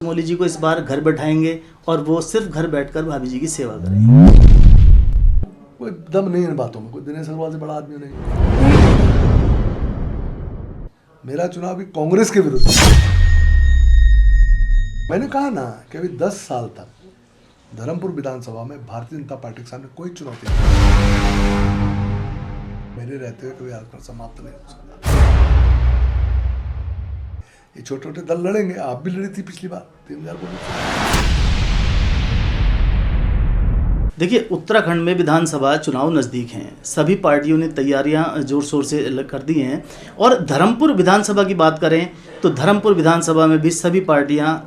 चमोली जी को इस बार घर बैठाएंगे और वो सिर्फ घर बैठकर भाभी जी की सेवा करेंगे। कोई दम नहीं इन बातों में, कोई दिनेश अग्रवाल से बड़ा आदमी नहीं। मेरा चुनाव भी कांग्रेस के विरुद्ध। मैंने कहा ना कि अभी 10 साल तक धर्मपुर विधानसभा में भारतीय जनता पार्टी के सामने कोई चुनौती नहीं, मेरे रहते हुए कभी आकर समाप्त नहीं हो सकता। ये छोटे छोटे दल लड़ेंगे, आप भी लड़ी थी पिछली बार 3000 देखिए, उत्तराखंड में विधानसभा चुनाव नज़दीक हैं, सभी पार्टियों ने तैयारियां जोर शोर से कर दी हैं। और धर्मपुर विधानसभा की बात करें तो धर्मपुर विधानसभा में भी सभी पार्टियां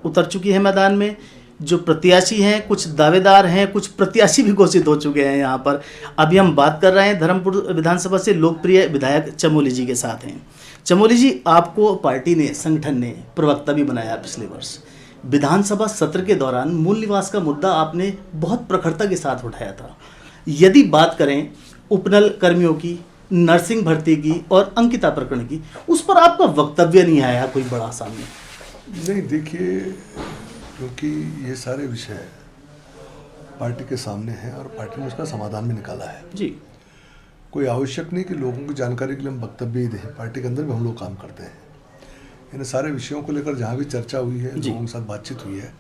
उतर चुकी हैं मैदान में। जो प्रत्याशी हैं, कुछ दावेदार हैं, कुछ प्रत्याशी भी घोषित हो चुके हैं यहाँ पर। अभी हम बात कर रहे हैं धर्मपुर विधानसभा से लोकप्रिय विधायक चमोली जी के साथ हैं। चमोली जी, आपको पार्टी ने, संगठन ने प्रवक्ता भी बनाया पिछले वर्ष। विधानसभा सत्र के दौरान मूल निवास का मुद्दा आपने बहुत प्रखरता के साथ उठाया था। यदि बात करें उपनल कर्मियों की, नर्सिंग भर्ती की और अंकिता प्रकरण की, उस पर आपका वक्तव्य नहीं आया कोई बड़ा सामने। नहीं, देखिए, क्योंकि ये सारे विषय पार्टी के सामने हैं और पार्टी ने उसका समाधान भी निकाला है जी। कोई आवश्यक नहीं कि लोगों की जानकारी के लिए हम वक्तव्य ही दें, पार्टी के अंदर भी हम लोग काम करते हैं। इन सारे विषयों को लेकर जहाँ भी चर्चा हुई है, लोगों के साथ बातचीत हुई है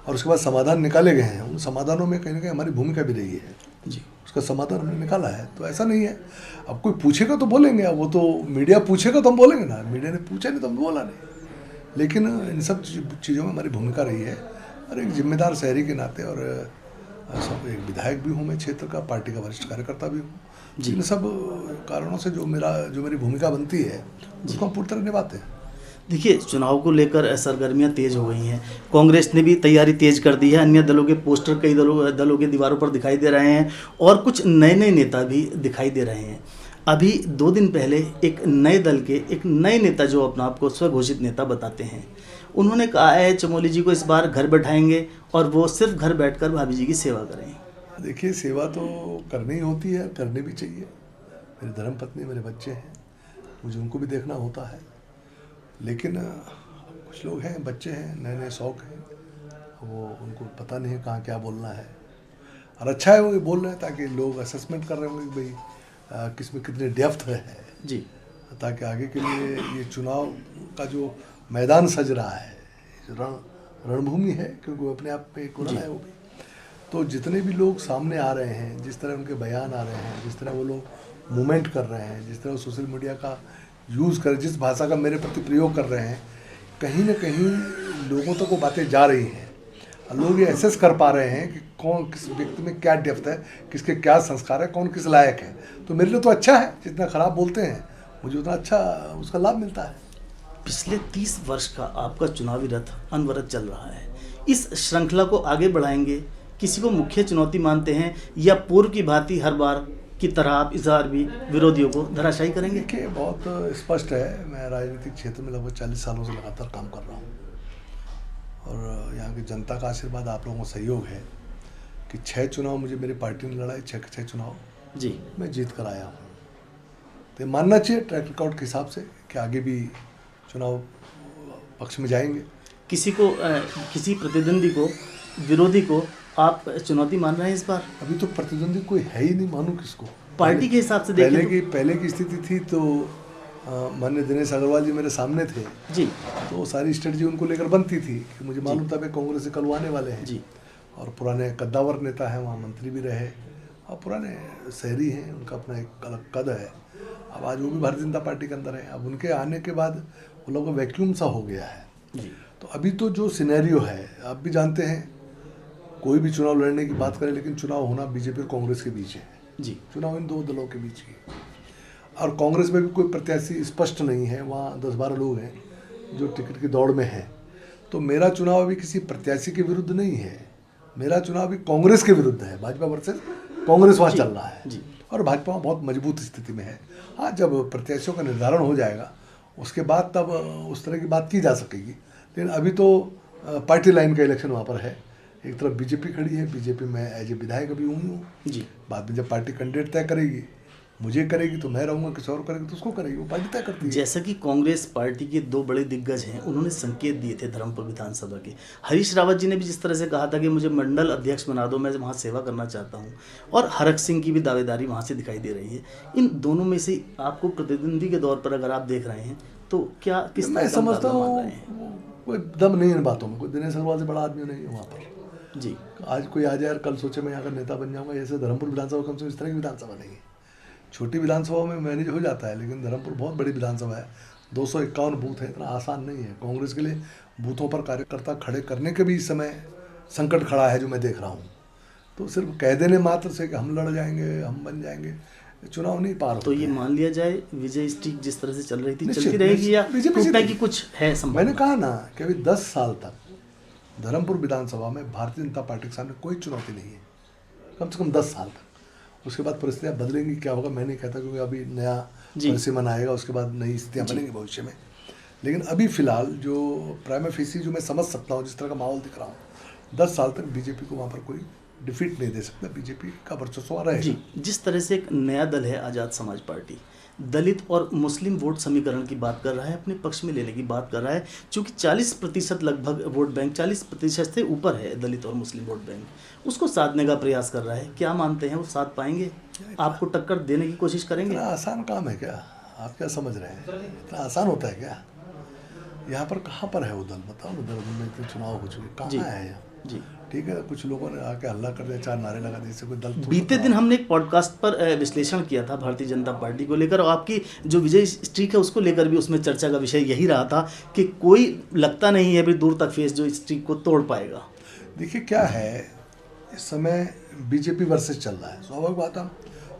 और उसके बाद समाधान निकाले गए हैं, उन समाधानों में कहीं ना कहीं हमारी भूमिका भी रही है जी। उसका समाधान हमने निकाला है। तो ऐसा नहीं है, अब कोई पूछेगा तो बोलेंगे, अब वो तो मीडिया पूछेगा तो हम बोलेंगे ना, मीडिया ने पूछा नहीं तो हम बोला नहीं। लेकिन इन सब चीज़ों में हमारी भूमिका रही है और एक जिम्मेदार शहरी के नाते और सब एक विधायक भी हूँ मैं क्षेत्र का, पार्टी का वरिष्ठ कार्यकर्ता भी हूँ। इन सब कारणों से जो मेरी भूमिका बनती है उसको हम पूरी तरह निभाते हैं। देखिए, चुनाव को लेकर सरगर्मियां तेज हो गई हैं। कांग्रेस ने भी तैयारी तेज कर दी है। अन्य दलों के पोस्टर कई दलों के दीवारों पर दिखाई दे रहे हैं और कुछ नए नए नेता भी दिखाई दे रहे हैं। अभी 2 दिन पहले एक नए दल के एक नए नेता, जो अपना आपको स्वघोषित नेता बताते हैं, उन्होंने कहा है चमोली जी को इस बार घर बैठाएंगे और वो सिर्फ घर बैठकर भाभी जी की सेवा करें। देखिए, सेवा तो करनी ही होती है, करनी भी चाहिए। मेरी धर्मपत्नी, मेरे बच्चे हैं, मुझे उनको भी देखना होता है। लेकिन कुछ लोग हैं, बच्चे हैं, नए नए शौक हैं, वो उनको पता नहीं है कहाँ क्या बोलना है। और अच्छा है वो ये बोल रहे हैं ताकि लोग असेसमेंट कर रहे होंगे कि भाई किस में कितने डेप्थ है जी, ताकि आगे के लिए ये चुनाव का जो मैदान सज रहा है, रणभूमि है, क्योंकि वो अपने आप में एक रण है वो भी। तो जितने भी लोग सामने आ रहे हैं, जिस तरह उनके बयान आ रहे हैं, जिस तरह वो लोग मूवमेंट कर रहे हैं, जिस तरह सोशल मीडिया का यूज़ कर, जिस भाषा का मेरे प्रति प्रयोग कर रहे हैं, कहीं ना कहीं लोगों तक वो बातें जा रही हैं और लोग ये एसेस कर पा रहे हैं कि कौन किस व्यक्ति में क्या डेप्थ है, किसके क्या संस्कार है, कौन किस लायक है। तो मेरे लिए तो अच्छा है, जितना खराब बोलते हैं मुझे उतना अच्छा उसका लाभ मिलता है। पिछले 30 वर्ष का आपका चुनावी रथ अनवरत चल रहा है। इस श्रृंखला को आगे बढ़ाएंगे, किसी को मुख्य चुनौती मानते हैं या पूर्व की भांति हर बार की तरह आप इस बार भी विरोधियों को धराशायी करेंगे? देखिए, बहुत स्पष्ट है, मैं राजनीतिक क्षेत्र में लगभग 40 सालों से लगातार काम कर रहा हूँ और यहाँ की जनता का आशीर्वाद, आप लोगों का सहयोग है कि 6 चुनाव मुझे मेरी पार्टी ने लड़ाए, 6 के 6 चुनाव जी मैं जीत कर आया हूँ। तो मानना चाहिए ट्रैक रिकॉर्ड के हिसाब से कि आगे भी चुनाव पक्ष में जाएंगे। किसी प्रतिद्वंदी को, विरोधी को आप चुनौती मान रहे हैं इस बार? अभी तो प्रतिद्वंदी कोई है ही नहीं, मानूं किसको। पार्टी के हिसाब से देखें पहले की स्थिति थी तो माननीय दिनेश अग्रवाल जी मेरे सामने थे जी, तो सारी स्ट्रेटजी उनको लेकर बनती थी कि मुझे मालूम था कि कांग्रेस से कलवाने वाले हैं जी, और पुराने कद्दावर नेता हैं, वहाँ मंत्री भी रहे और पुराने शहरी हैं, उनका अपना एक अलग कद है। अब आज वो भी भारतीय जनता पार्टी के अंदर है। अब उनके आने के बाद वो लोगों का वैक्यूम सा हो गया है जी। तो अभी तो जो सिनेरियो है, आप भी जानते हैं, कोई भी चुनाव लड़ने की बात करें, लेकिन चुनाव होना बीजेपी और कांग्रेस के बीच है जी। चुनाव इन 2 दलों के बीच है और कांग्रेस में भी कोई प्रत्याशी स्पष्ट नहीं है। वहाँ 10-12 लोग हैं जो टिकट की दौड़ में हैं। तो मेरा चुनाव अभी किसी प्रत्याशी के विरुद्ध नहीं है, मेरा चुनाव अभी कांग्रेस के विरुद्ध है। भाजपा वर्सेस कांग्रेस वहाँ चल रहा है जी। और भाजपा बहुत मजबूत स्थिति में है। हाँ, जब प्रत्याशियों का निर्धारण हो जाएगा उसके बाद तब उस तरह की बात की जा सकेगी, लेकिन अभी तो पार्टी लाइन का इलेक्शन वहाँ पर है। एक तरफ बीजेपी खड़ी है, बीजेपी में एज ए विधायक अभी हुई हूँ जी। बाद में जब पार्टी कैंडिडेट तय करेगी मुझे करेगी तो मैं रहूँगा, किसी और करेगी तो उसको करेगी, वो पार्टी तय करती है। जैसा कि कांग्रेस पार्टी के दो बड़े दिग्गज हैं, उन्होंने संकेत दिए थे धर्मपुर विधानसभा के। हरीश रावत जी ने भी जिस तरह से कहा था कि मुझे मंडल अध्यक्ष बना दो, मैं वहाँ सेवा करना चाहता हूँ, और हरक सिंह की भी दावेदारी वहाँ से दिखाई दे रही है। इन दोनों में से आपको प्रतिद्वंदी के तौर पर अगर आप देख रहे हैं तो क्या किस मैं समझता हूँ कोई दम नहीं है इन बातों में, कोई दिनेश अग्रवाल से बड़ा आदमी नहीं है वहाँ पर जी। आज कोई आ जाए और कल सोचे मैं यहाँ का नेता बन जाऊँगा, जैसे धर्मपुर विधानसभा कम से कम इस तरह की विधानसभा नहीं है। छोटी विधानसभा में मैनेज हो जाता है, लेकिन धर्मपुर बहुत बड़ी विधानसभा है, 251 बूथ है, इतना आसान नहीं है। कांग्रेस के लिए बूथों पर कार्यकर्ता खड़े करने के भी इस समय संकट खड़ा है जो मैं देख रहा हूँ। तो सिर्फ कह देने मात्र से कि हम लड़ जाएंगे, हम बन जाएंगे, चुनाव नहीं पार तो ये मान लिया जाए विजय स्ट्रीक जिस तरह से चल रही थी चलती रहेगी, या टूटने की कुछ है संभावना? मैंने कहा ना कि अभी 10 साल तक धर्मपुर विधानसभा में भारतीय जनता पार्टी के सामने कोई चुनौती नहीं है, कम से कम 10 साल तक। उसके बाद परिस्थितियाँ बदलेंगी, क्या होगा मैं नहीं कहता, क्योंकि अभी नया परिसीमन आएगा, उसके बाद नई स्थितियाँ बनेंगी भविष्य में। लेकिन अभी फिलहाल जो प्राइमा फेसी जो मैं समझ सकता हूँ, जिस तरह का माहौल दिख रहा हूँ, 10 साल तक बीजेपी को वहाँ पर कोई डिफीट नहीं दे सकता, बीजेपी का वर्चस्व रहेगा। जी, जिस तरह से एक नया दल है आज़ाद समाज पार्टी, दलित और मुस्लिम वोट समीकरण की बात कर रहा है, अपने पक्ष में लेने की बात कर रहा है, चूँकि 40% लगभग वोट बैंक, 40% से ऊपर है दलित और मुस्लिम वोट बैंक, उसको साधने का प्रयास कर रहा है। क्या मानते हैं वो साध पाएंगे? आपको टक्कर देने की कोशिश करेंगे? इतना आसान काम है क्या? आप क्या समझ रहे हैं? इतना आसान होता है क्या? यहाँ पर कहाँ पर है वो दल? बताओ ना, देहरादून में इतने चुनाव हो चुके, कहाँ है यहाँ? जी ठीक है, कुछ लोगों ने आके हल्ला कर दिया, 4 नारे लगा दिए, इससे कोई दल? बीते दिन हमने एक पॉडकास्ट पर विश्लेषण किया था भारतीय जनता पार्टी को लेकर, और आपकी जो विजय स्ट्रीक है उसको लेकर भी उसमें चर्चा का विषय यही रहा था कि कोई लगता नहीं है अभी दूर तक फेस जो स्ट्रीक को तोड़ पाएगा। देखिए क्या है, इस समय बीजेपी वर्सेस चल रहा है, स्वाभाविक बात है।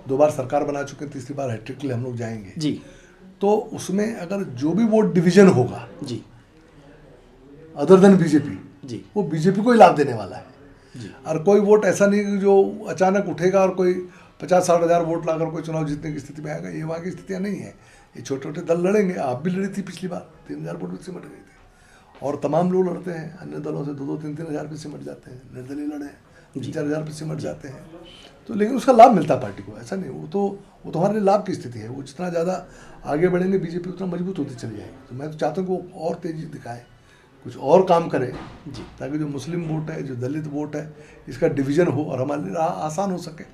2 बार सरकार बना चुके हैं, तीसरी बार हैट्रिक के लिए हम लोग जाएंगे जी। तो उसमें अगर जो भी वोट डिवीजन होगा जी, अदर देन बीजेपी जी, वो बीजेपी को ही लाभ देने वाला है जी। और कोई वोट ऐसा नहीं कि जो अचानक उठेगा और कोई 50-60 हज़ार वोट लाकर कोई चुनाव जीतने की स्थिति में आएगा। ये वहाँ की स्थितियाँ नहीं है। ये छोटे छोटे दल लड़ेंगे, आप भी लड़ी थी पिछली बार, 3000 वोट भी सिमट गई थी, और तमाम लोग लड़ते हैं अन्य दलों से, 2-2, 3-3 हज़ार पे सिमट जाते हैं। निर्दलीय लड़े 3-4 हज़ार पे सिमट जाते हैं, तो लेकिन उसका लाभ मिलता है पार्टी को, ऐसा नहीं। वो तो हमारे लिए लाभ की स्थिति है। वो जितना ज़्यादा आगे बढ़ेंगे बीजेपी उतना मजबूत होती चली जाएगी। तो मैं तो चाहता हूँ कि वो और तेज़ी दिखाए, कुछ और काम करे जी, ताकि जो मुस्लिम वोट है, जो दलित वोट है, इसका डिवीज़न हो और हमारे लिए आसान हो सके।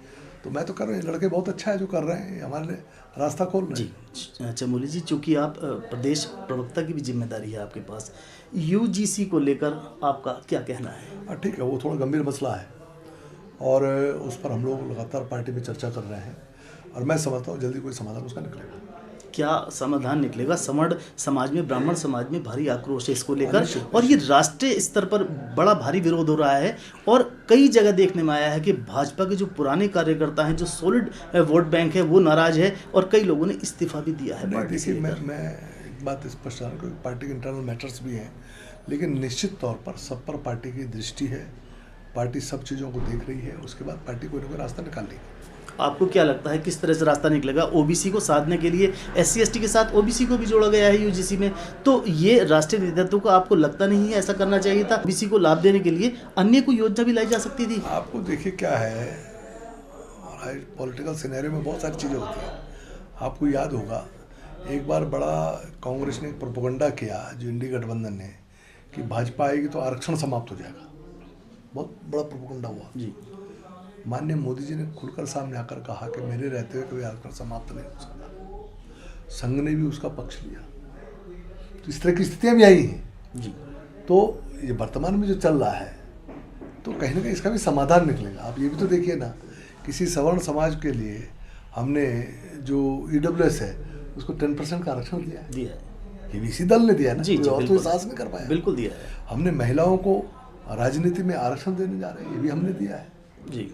तो मैं तो कर रहा हूँ, लड़के बहुत अच्छा है जो कर रहे हैं, हमारे लिए रास्ता खोल रहे हैं। जी। चमोली जी, चूँकि आप प्रदेश प्रवक्ता की भी जिम्मेदारी है आपके पास, यूजीसी को लेकर आपका क्या कहना है? ठीक है, वो थोड़ा गंभीर मसला है और उस पर हम लोग लगातार पार्टी में चर्चा कर रहे हैं और मैं समझता हूँ जल्दी कोई समाधान उसका निकलेगा। क्या समाधान निकलेगा? समण समाज में, ब्राह्मण समाज में भारी आक्रोश है इसको लेकर, और ये राष्ट्रीय स्तर पर बड़ा भारी विरोध हो रहा है, और कई जगह देखने में आया है कि भाजपा के जो पुराने कार्यकर्ता हैं, जो सॉलिड वोट बैंक है, वो नाराज है और कई लोगों ने इस्तीफा भी दिया है पार्टी से। मैं एक बात स्पष्ट करूँ कि पार्टी के इंटरनल मैटर्स भी हैं, लेकिन निश्चित तौर पर सब पर पार्टी की दृष्टि है, पार्टी सब चीज़ों को देख रही है, उसके बाद पार्टी कोई ना कोई रास्ता निकाल लेगी। आपको क्या लगता है किस तरह से रास्ता निकलेगा? ओबीसी को साधने के लिए SC/ST के साथ ओबीसी को भी जोड़ा गया है यूजीसी में, तो ये राष्ट्रीय नेतृत्व को आपको लगता नहीं है ऐसा करना चाहिए था? ओबीसी को लाभ देने के लिए अन्य कोई योजना भी लाई जा सकती थी। आपको देखिए क्या है, पॉलिटिकल सिनेरियो में बहुत सारी चीज़ें होती हैं। आपको याद होगा एक बार बड़ा कांग्रेस ने प्रोपेगेंडा किया, जो इंडी गठबंधन ने, कि भाजपा आएगी तो आरक्षण समाप्त हो जाएगा। बहुत बड़ा प्रोपेगेंडा हुआ जी। माननीय मोदी जी ने खुलकर सामने आकर कहा कि मेरे रहते हुए कभी आरक्षण समाप्त नहीं हो सकता। संघ ने भी उसका पक्ष लिया, तो इस तरह की स्थितियां भी आई हैं जी। तो ये वर्तमान में जो चल रहा है, तो कहीं ना कहीं इसका भी समाधान निकलेगा। आप ये भी तो देखिए ना, किसी सवर्ण समाज के लिए हमने जो EWS है उसको 10% का आरक्षण दिया है, ये भी इसी दल ने दिया ना जी, और तो साहस नहीं कर पाया। बिल्कुल दिया है। हमने महिलाओं को राजनीति में आरक्षण देने जा रहे हैं, ये भी हमने दिया है जी।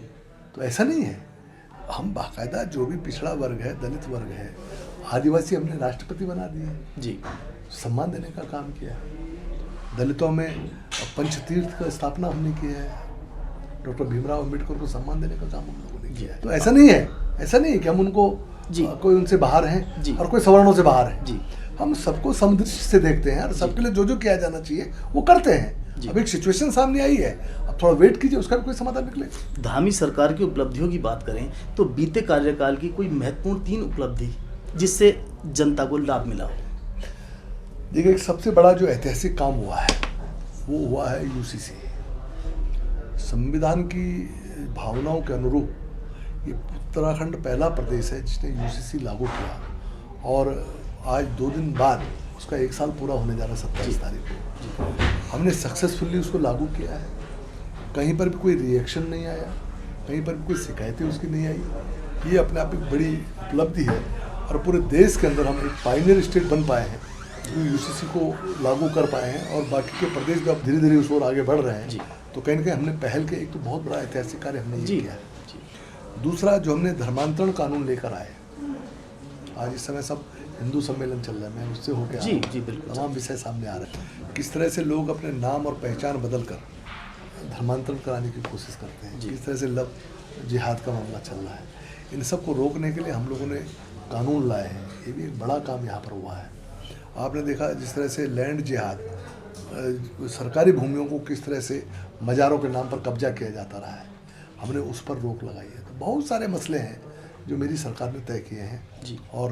तो ऐसा नहीं है, हम बाकायदा जो भी पिछड़ा वर्ग है, दलित वर्ग है, आदिवासी हमने राष्ट्रपति बना दिए जी, सम्मान देने का काम किया है। दलितों में पंचतीर्थ का स्थापना हमने की है, डॉक्टर भीमराव अम्बेडकर को सम्मान देने का काम हम लोगों ने किया है। तो ऐसा नहीं है कि हम उनको कोई उनसे बाहर हैं और कोई सवर्णों से बाहर है जी। हम सबको समदृष्टि से देखते हैं और सबके लिए जो जो किया जाना चाहिए वो करते हैं। अब एक सिचुएशन सामने आई है, अब थोड़ा वेट कीजिए, उसका भी कोई समाधान निकलेगा। धामी सरकार की उपलब्धियों की बात करें तो बीते कार्यकाल की कोई महत्वपूर्ण 3 उपलब्धि जिससे जनता को लाभ मिला हो। देखिए, एक सबसे बड़ा जो ऐतिहासिक काम हुआ है वो हुआ है यूसीसी। संविधान की भावनाओं के अनुरूप ये उत्तराखंड पहला प्रदेश है जिसने यूसीसी लागू किया, और आज 2 दिन बाद उसका 1 साल पूरा होने जा रहा है 27 तारीख को। हमने सक्सेसफुली उसको लागू किया है। कहीं पर भी कोई रिएक्शन नहीं आया, कहीं पर भी कोई शिकायतें उसकी नहीं आई। ये अपने आप एक बड़ी उपलब्धि है, और पूरे देश के अंदर हम एक पायनियर स्टेट बन पाए हैं, जो यूसीसी को लागू कर पाए हैं, और बाकी के प्रदेश भी अब धीरे धीरे उस ओर आगे बढ़ रहे हैं। तो कहीं ना कहीं हमने पहल के एक तो बहुत बड़ा ऐतिहासिक कार्य हमने ये किया है। दूसरा, जो हमने धर्मांतरण कानून लेकर आए, आज इस समय सब हिंदू सम्मेलन चल रहा है, मैं उससे होकर जी बिल्कुल, तमाम विषय सामने आ रहे हैं। किस तरह से लोग अपने नाम और पहचान बदल कर धर्मांतरण कराने की कोशिश करते हैं, किस तरह से लव जिहाद का मामला चल रहा है, इन सब को रोकने के लिए हम लोगों ने कानून लाए हैं। ये भी एक बड़ा काम यहाँ पर हुआ है। आपने देखा जिस तरह से लैंड जिहाद, सरकारी भूमियों को किस तरह से मज़ारों के नाम पर कब्जा किया जाता रहा है, हमने उस पर रोक लगाई है। तो बहुत सारे मसले हैं जो मेरी सरकार ने तय किए हैं जी, और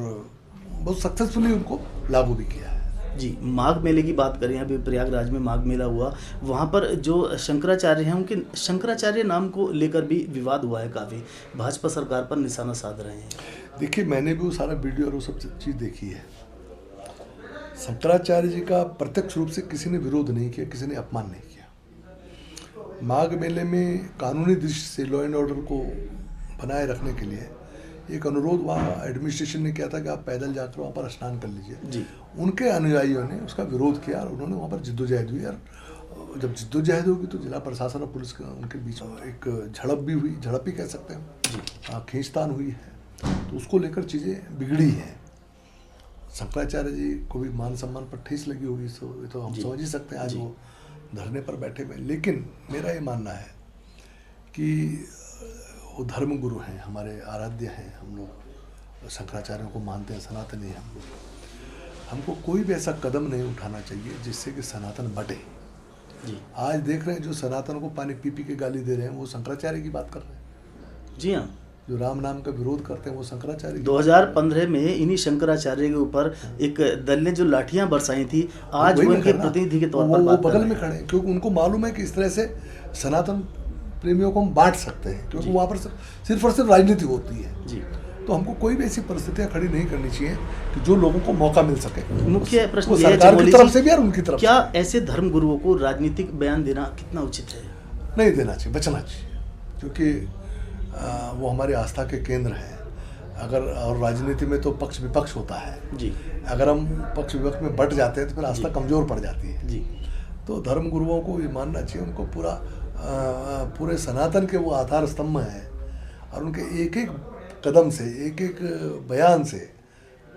बहुत सक्सेसफुली उनको लागू भी किया है। जी, माघ मेले की बात करें, अभी प्रयागराज में माघ मेला हुआ, वहाँ पर जो शंकराचार्य हैं उनके शंकराचार्य नाम को लेकर भी विवाद हुआ है काफ़ी, भाजपा सरकार पर निशाना साध रहे हैं। देखिए, मैंने भी वो सारा वीडियो और वो सब चीज़ देखी है। शंकराचार्य जी का प्रत्यक्ष रूप से किसी ने विरोध नहीं किया, किसी ने अपमान नहीं किया। माघ मेले में कानूनी दृष्टि से लॉ एंड ऑर्डर को बनाए रखने के लिए एक अनुरोध वहाँ एडमिनिस्ट्रेशन ने किया था कि आप पैदल जाकर वहाँ पर स्नान कर लीजिए जी। उनके अनुयायियों ने उसका विरोध किया और उन्होंने वहाँ पर जिद्दोजहद हुई, और जब जिद्दोजहद होगी तो जिला प्रशासन और पुलिस उनके बीच एक झड़प भी हुई, झड़प ही कह सकते हैं, खींचतान हुई है। तो उसको लेकर चीज़ें बिगड़ी हैं। शंकराचार्य जी को भी मान सम्मान पर ठेस लगी होगी, तो हम समझ ही सकते हैं। आज वो धरने पर बैठे हुए, लेकिन मेरा ये मानना है कि वो धर्म गुरु हैं, हमारे आराध्य हैं। हम लोग शंकराचार्यों को मानते हैं, सनातनी हैं हम लोग। हमको कोई भी ऐसा कदम नहीं उठाना चाहिए जिससे कि सनातन बटे। जी, आज देख रहे हैं जो सनातन को पानी पी पी के गाली दे रहे हैं वो शंकराचार्य की बात कर रहे हैं। जी हाँ, जो राम नाम का विरोध करते हैं वो शंकराचार्य। 2015 में इन्हीं शंकराचार्य के ऊपर एक दल ने जो लाठियां बरसाई थी, आज वो इनके प्रतिनिधि के तौर पर वो बगल में खड़े हैं, क्योंकि उनको मालूम है कि इस तरह से सनातन प्रेमियों को हम बांट सकते हैं, क्योंकि वहाँ पर सिर्फ और सिर्फ राजनीति होती है। जी, तो हमको कोई भी ऐसी परिस्थितियां खड़ी नहीं करनी चाहिए कि जो लोगों को मौका मिल सके। मुख्य प्रश्न वो यह है सरकार की चमोली तरफ जी, से भी और उनकी तरफ क्या ऐसे धर्म गुरुओं को राजनीतिक बयान देना कितना उचित है? नहीं देना चाहिए, बचना चाहिए, क्योंकि वो हमारी आस्था के केंद्र हैं। अगर और राजनीति में तो पक्ष विपक्ष होता है जी, अगर हम पक्ष विपक्ष में बट जाते हैं तो फिर आस्था कमज़ोर पड़ जाती है जी। तो धर्म गुरुओं को ये मानना चाहिए, उनको पूरे सनातन के वो आधार स्तंभ हैं और उनके एक एक कदम से, एक एक बयान से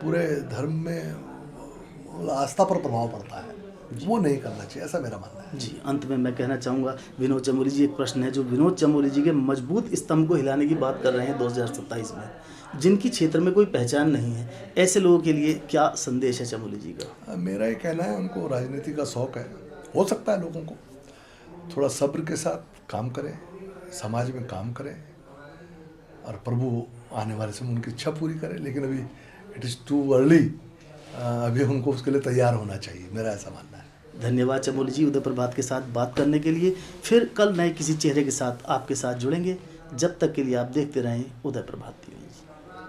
पूरे धर्म में आस्था पर प्रभाव पड़ता है। वो नहीं करना चाहिए, ऐसा मेरा मानना है। जी, अंत में मैं कहना चाहूँगा, विनोद चमोली जी, एक प्रश्न है जो विनोद चमोली जी के मजबूत स्तंभ को हिलाने की बात कर रहे हैं 2027 में, जिनकी क्षेत्र में कोई पहचान नहीं है, ऐसे लोगों के लिए क्या संदेश है चमोली जी का? मेरा ये कहना है, उनको राजनीति का शौक है, हो सकता है लोगों को थोड़ा सब्र के साथ काम करें, समाज में काम करें और प्रभु आने वाले समय उनकी इच्छा पूरी करें, लेकिन अभी इट इज़ टू अर्ली, अभी उनको उसके लिए तैयार होना चाहिए, मेरा ऐसा मानना है। धन्यवाद चमोली जी, उदय प्रभात के साथ बात करने के लिए। फिर कल नए किसी चेहरे के साथ आपके साथ जुड़ेंगे। जब तक के लिए आप देखते रहें उदय प्रभात।